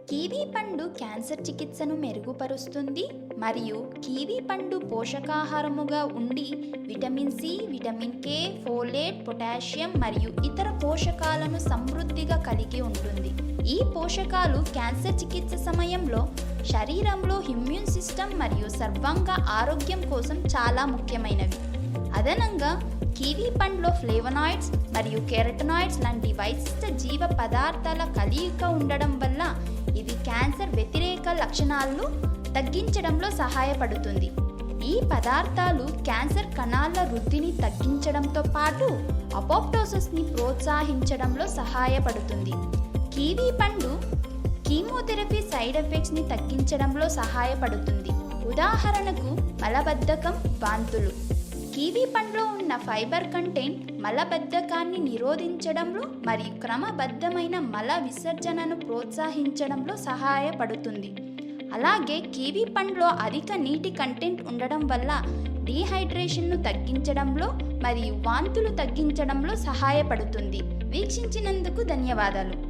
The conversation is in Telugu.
కివీ పండు క్యాన్సర్ చికిత్సను మెరుగుపరుస్తుంది మరియు కివీ పండు పోషకాహారముగా ఉండి vitamin C, vitamin K, folate, potassium మరియు ఇతర పోషకాలను సమృద్ధిగా కలిగి ఉంటుంది. ఈ పోషకాలు క్యాన్సర్ చికిత్స సమయంలో శరీరంలో ఇమ్యూన్ సిస్టమ్ మరియు సర్వాంగ ఆరోగ్యం కోసం చాలా ముఖ్యమైనవి. అదనంగా కివీ పండ్లో ఫ్లేవనాయిడ్స్ మరియు కెరటనాయిడ్స్ లాంటి వైశిష్ట జీవ పదార్థాల కలయిక ఉండడం వల్ల ఇది క్యాన్సర్ వ్యతిరేక లక్షణాలను తగ్గించడంలో సహాయపడుతుంది. ఈ పదార్థాలు క్యాన్సర్ కణాల వృద్ధిని తగ్గించడంతో పాటు అపోప్టోసిస్ని ప్రోత్సహించడంలో సహాయపడుతుంది. కివీ పండు కీమోథెరపీ సైడ్ ఎఫెక్ట్స్ని తగ్గించడంలో సహాయపడుతుంది. ఉదాహరణకు మలబద్ధకం, వాంతులు. కివీ పండ్లో ఉన్న ఫైబర్ కంటెంట్ మలబద్ధకాన్ని నిరోధించడంలో మరియు క్రమబద్ధమైన మల విసర్జనను ప్రోత్సహించడంలో సహాయపడుతుంది. అలాగే కివీ పండ్లో అధిక నీటి కంటెంట్ ఉండడం వల్ల డీహైడ్రేషన్ను తగ్గించడంలో మరియు వాంతులు తగ్గించడంలో సహాయపడుతుంది. వీక్షించినందుకు ధన్యవాదాలు.